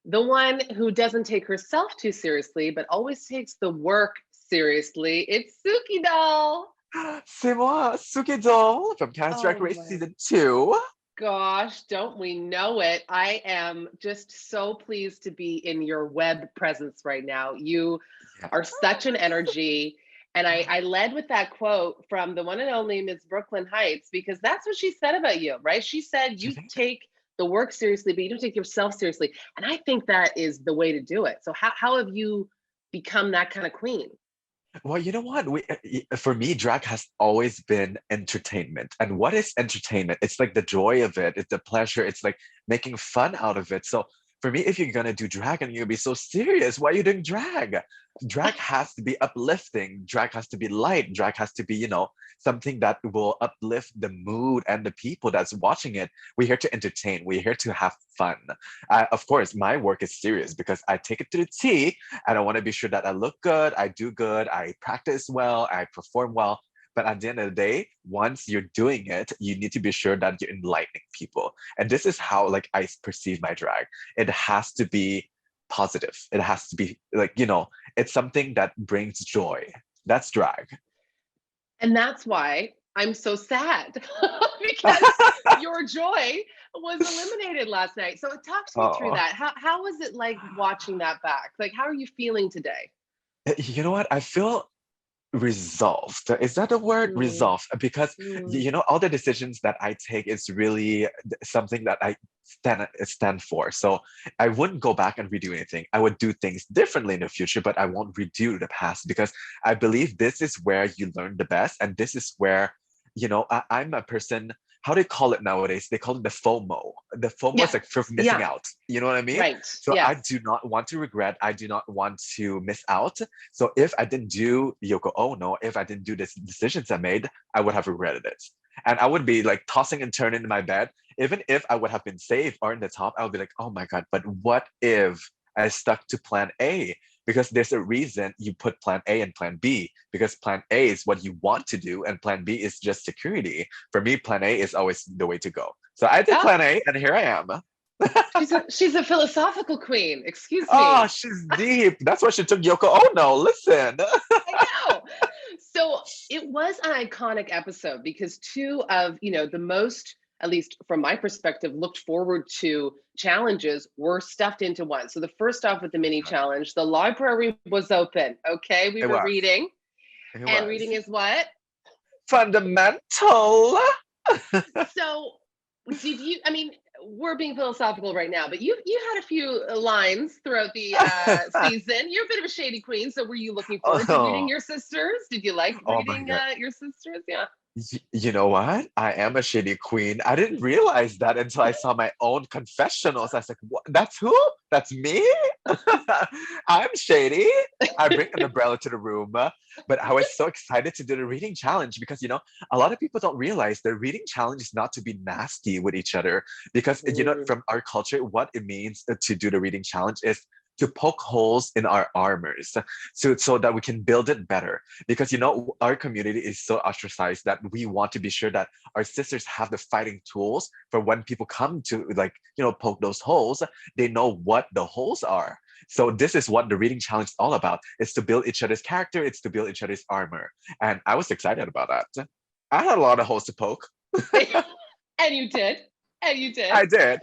The one who doesn't take herself too seriously, but always takes the work seriously. It's Suki Doll. C'est moi, Suki Doll from Canada's Drag Oh Race my Season 2. gosh, don't we know it? I am just so pleased to be in your web presence right now. You Yeah. are such an energy. And I led with that quote from the one and only Miss Brooklyn Heights, because that's what she said about you, right? She said, You you think? take the work seriously, but you don't take yourself seriously. And I think that is the way to do it. So, how have you become that kind of queen? Well, you know what? For me, drag has always been entertainment. And what is entertainment? It's like the joy of it, it's the pleasure, it's like making fun out of it. So for me, if you're gonna do drag and you're gonna be so serious, why are you doing drag? Drag has to be uplifting, drag has to be light, drag has to be, something that will uplift the mood and the people that's watching it. We're here to entertain, we're here to have fun. Of course, my work is serious because I take it to the T and I want to be sure that I look good, I do good, I practice well, I perform well. But at the end of the day, once you're doing it, you need to be sure that you're enlightening people. And this is how like I perceive my drag. It has to be positive. It has to be like, it's something that brings joy. That's drag. And that's why I'm so sad because your joy was eliminated last night. So talk to me through Oh, that. How was it like watching that back? Like, how are you feeling today? you know what? I feel resolved. Is that the word? Mm, Resolved. Because mm. all the decisions that I take is really something that I stand for. So I wouldn't go back and redo anything. I would do things differently in the future, but I won't redo the past because I believe this is where you learn the best, and this is where, I'm a person. How do they call it nowadays? They call it the FOMO. The FOMO is Yeah. like fear of missing Yeah. out. You know what I mean? Right. So I Yes. do not want to regret. I do not want to miss out. So if I didn't do Yoko Ono, if I didn't do the decisions I made, I would have regretted it. And I would be like tossing and turning in my bed. Even if I would have been safe or in the top, I would be like, oh my God, but what if I stuck to plan A? Because there's a reason you put plan A and plan B, because plan A is what you want to do, and plan B is just security. For me, plan A is always the way to go. So I did Ah, plan A, and here I am. she's a philosophical queen. Excuse Oh, me. she's deep. That's why she took Yoko Ono. Listen. I know. So it was an iconic episode because two of, the most, at least from my perspective, looked forward to challenges were stuffed into one. So the first off with the mini challenge, the library was open. Okay. We It were was. reading. It And was. reading is what? Fundamental. So did you, I mean, we're being philosophical right now, but you had a few lines throughout the season. You're a bit of a shady queen, so were you looking forward to reading Oh, your sisters? Did you like oh my reading God. your sisters? Yeah. You know what? I am a shady queen. I didn't realize that until I saw my own confessionals. I was like, what? That's who? That's me? I'm shady. I bring an umbrella to the room. But I was so excited to do the reading challenge because, a lot of people don't realize the reading challenge is not to be nasty with each other. Because, Mm, from our culture, what it means to do the reading challenge is to poke holes in our armors so that we can build it better, because our community is so ostracized that we want to be sure that our sisters have the fighting tools for when people come to like poke those holes, they know what the holes are. So this is what the reading challenge is all about. It's to build each other's character, it's to build each other's armor, and I was excited about that. I had a lot of holes to poke. and you did. And you did. I did.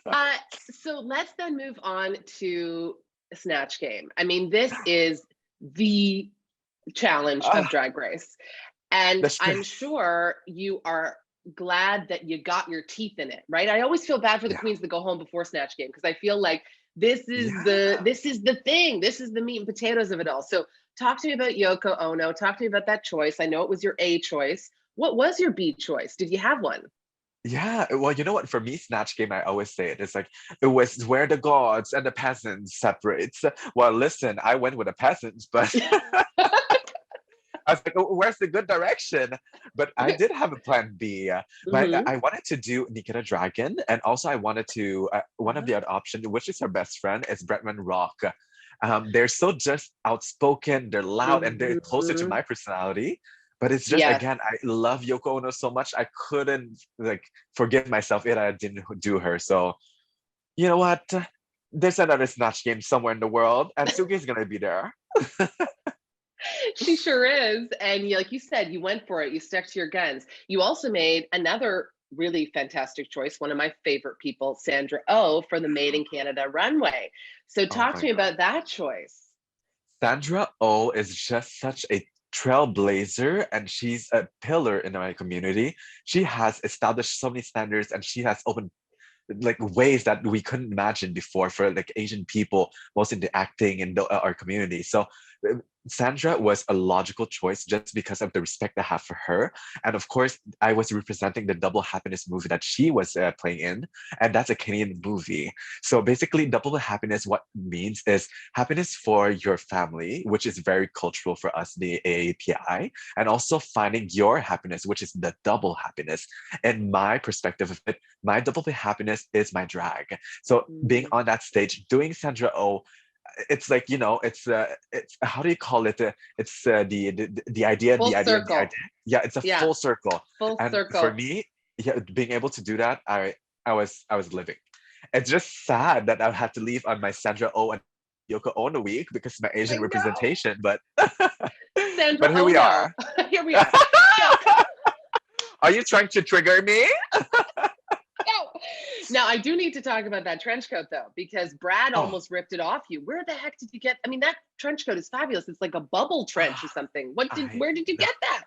Uh, so let's then move on to Snatch Game. I mean, this is the challenge of Ah, Drag Race. And the I'm stress. sure you are glad that you got your teeth in it, right? I always feel bad for the Yeah. queens that go home before Snatch Game because I feel like this is the Yeah. this is the thing. This is the meat and potatoes of it all. So talk to me about Yoko Ono. Talk to me about that choice. I know it was your A choice. What was your B choice? Did you have one? Yeah, well, you know what? For me, Snatch Game, I always say it. It's like it was where the gods and the peasants separates. Well, listen, I went with the peasants, but I was like, oh, where's the good direction? But I did have a plan B. Hmm. I wanted to do Nikita Dragon, and also I wanted to one of the other options, which is her best friend, is Bretman Rock. They're so just outspoken, they're loud, and they're closer to Hmm. my personality. But it's just Yes. again, I love Yoko Ono so much. I couldn't like forgive myself if I didn't do her. So you know what? there's another Snatch game somewhere in the world, and Suki's gonna be there. She sure is. And like you said, you went for it. You stuck to your guns. You also made another really fantastic choice. One of my favorite people, Sandra Oh, for the Made in Canada runway. So Oh talk my to me God. about that choice. Sandra Oh is just such a trailblazer, and she's a pillar in my community. She has established so many standards, and she has opened like ways that we couldn't imagine before for like Asian people, most into acting in our community. So uh, Sandra was a logical choice just because of the respect I have for her. And of course, I was representing the Double Happiness movie that she was playing in, and that's a Canadian movie. So basically, Double Happiness, what it means is happiness for your family, which is very cultural for us, the AAPI, and also finding your happiness, which is the double happiness. And my perspective of it, my double happiness is my drag. So being Mm. on that stage, doing Sandra Oh, it's like it's how do you call it? It's the idea, Full the idea, the circle. idea. Yeah, it's a Yeah, full circle, full and for circle. me, yeah, being able to do that, I was living. It's just sad that I had to leave on my Sandra Oh and Yoko Ono week because my Asian I know. representation, but Sandra but here Oh we no. are. Here we are. Now, Are you trying to trigger me? no. Now I do need to talk about that trench coat though, because Brad Oh. almost ripped it off you. Where the heck did you get? I mean, that trench coat is fabulous. It's like a bubble trench or something. I Where did you get that?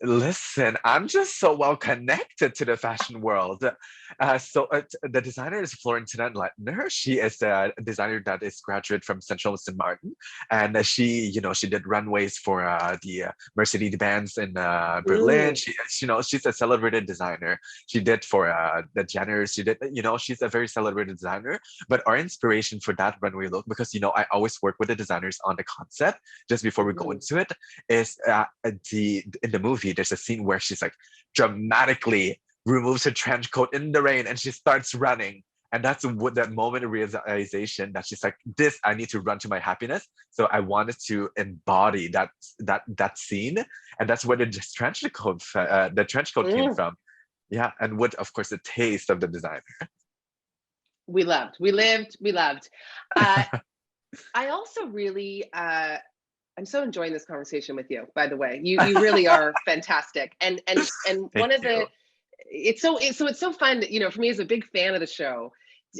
Listen, I'm just so well connected to the fashion world. The designer is Florentina Lettner. She is a designer that is graduate from Central St. Martin, and she did runways for the Mercedes-Benz in Berlin. Mm, She's a celebrated designer. She did for the Jenners. She's a very celebrated designer. But our inspiration for that runway look, because I always work with the designers on the concept just before we go mhm. into it, is in the movie there's a scene where she's like dramatically removes her trench coat in the rain and she starts running, and that's what that moment of realization that she's like, this, I need to run to my happiness. So I wanted to embody that scene, and that's where the trench coat came Mm. from. Yeah, and with of course the taste of the designer. We loved, we lived, we loved. Uh, I also really, I'm so enjoying this conversation with you. By the way, you really are fantastic. And Thank one of you. the, it's so fun. For me as a big fan of the show,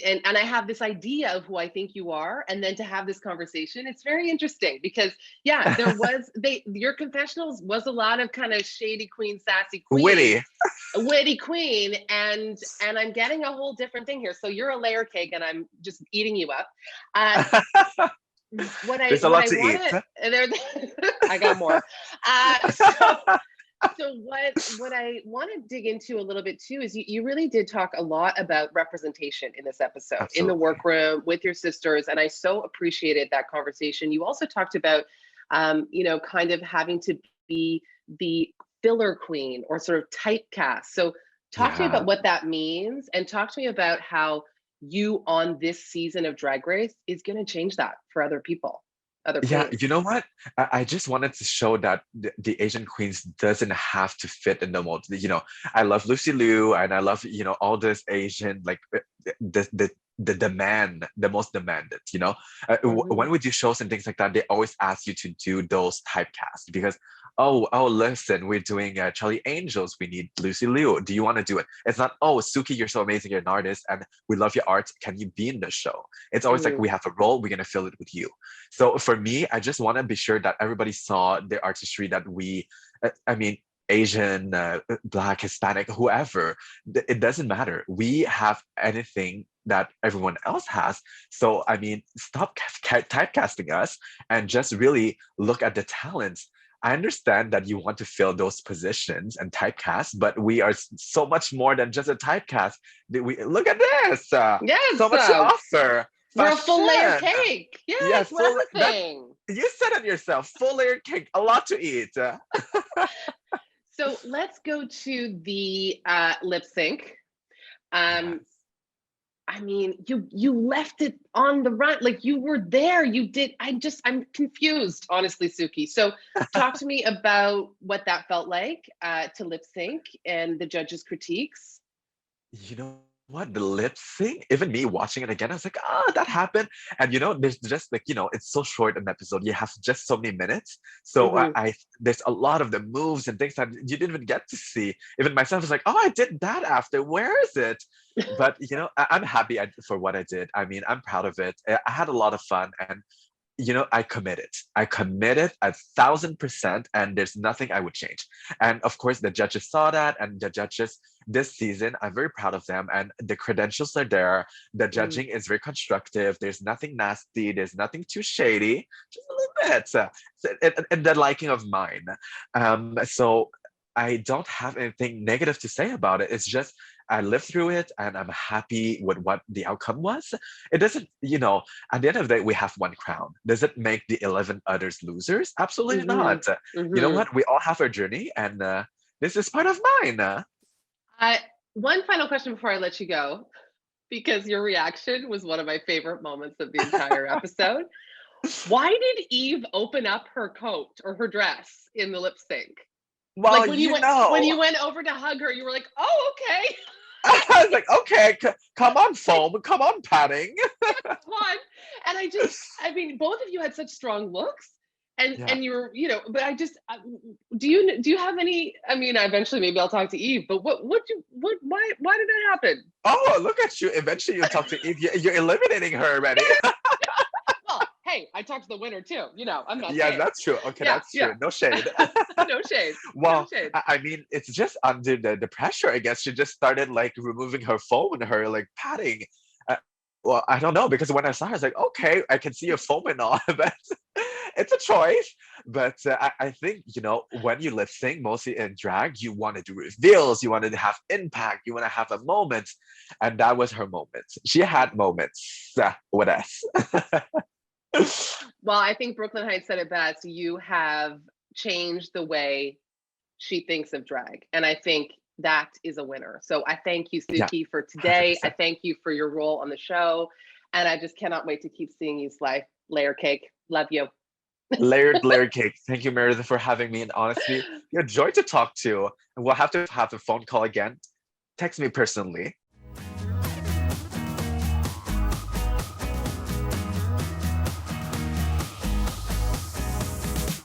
and I have this idea of who I think you are, and then to have this conversation, it's very interesting because yeah, there was they your confessionals was a lot of kind of shady queen, sassy queen, Witty. a witty queen, and I'm getting a whole different thing here. So you're a layer cake, and I'm just eating you up. Uh, what I There's a what lot I to want eat. to there, I got more. So what I want to dig into a little bit too is you really did talk a lot about representation in this episode in the Absolutely. workroom with your sisters, and I so appreciated that conversation. You also talked about kind of having to be the filler queen or sort of typecast. So talk to me Yeah. about what that means, and talk to me about how you on this season of Drag Race is going to change that for other people, other Yeah, queens. you know what? I just wanted to show that the Asian queens doesn't have to fit in the mold. I love Lucy Liu, and I love, all this Asian, like the demand, the most demanded, Mhm. when we do shows and things like that, they always ask you to do those typecast because, oh, listen, we're doing Charlie Angels. We need Lucy Liu. Do you want to do it? It's not, oh, Suki, you're so amazing. You're an artist and we love your art. Can you be in the show? It's always like, Mm. we have a role. We're going to fill it with you. So for me, I just want to be sure that everybody saw the artistry that I mean, Asian, Black, Hispanic, whoever, it doesn't matter. We have anything that everyone else has. So, I mean, stop typecasting us and just really look at the talents. I understand that you want to fill those positions and typecast, but we are so much more than just a typecast. Look at this, so Yes, much to offer. we're a full layer Fashion. cake. Yes, Yes, we're everything. you said it yourself. Full layered cake, a lot to eat. So let's go to the lip sync. Um, Yes. I mean, you left it on the run, like you were there. You did. I'm confused, honestly, Suki. So talk to me about what that felt like to lip sync and the judges' critiques. You know what, the lip sync? Even me watching it again, I was like, that happened. And there's just like, it's so short an episode. You have just so many minutes. So Hmm. there's a lot of the moves and things that you didn't even get to see. Even myself was like, oh, I did that after. Where is it? But I'm happy for what I did. I mean, I'm proud of it. I had a lot of fun, and I committed. I committed 1,000%, and there's nothing I would change. And of course, the judges saw that, and the judges this season, I'm very proud of them, and the credentials are there. The Hmm. judging is very constructive. There's nothing nasty. There's nothing too shady. Just a little bit, and the liking of mine. So I don't have anything negative to say about it. It's just I lived through it, and I'm happy with what the outcome was. It doesn't, at the end of the day, we have one crown. Does it make the 11 others losers? Absolutely Hmm. not. You know Hmm. what? We all have our journey, and this is part of mine. I One final question before I let you go, because your reaction was one of my favorite moments of the entire episode. Why did Eve open up her coat or her dress in the lip sync? Well, Like when you went over to hug her, you were like, "Oh, okay, I was like, okay, come on, foam, come on, padding. come on." And I mean, both of you had such strong looks, Yeah. and you were, but do you have any? I mean, eventually maybe I'll talk to Eve, but why did that happen? Oh, look at you. Eventually, you talk to Eve. You're eliminating her already. Well, hey, I talked to the winner too. I'm not Yeah, saying. that's true. Okay, Yeah, that's yeah. true. No shade. No shade. No Well, shade. I mean, it's just under the pressure, I guess. She just started like removing her phone and her like padding. Uh, well, I don't know, because when I saw her, I was like, okay, I can see your phone and all, but it's a choice. But I think, when you lip sync, mostly in drag, you want to do reveals, you wanted to have impact, you want to have a moment. And that was her moment. She had moments with us. Well, I think Brooklyn Heights said it best. You have changed the way she thinks of drag. And I think that is a winner. So I thank you, Yeah, Suki, for today. I 100%. thank you for your role on the show. And I just cannot wait to keep seeing you slay. Layer cake. Love you. Layered cake. Thank you, Meredith, for having me. And honestly, you're a joy to talk to. And we'll have to have a phone call again. Text me personally.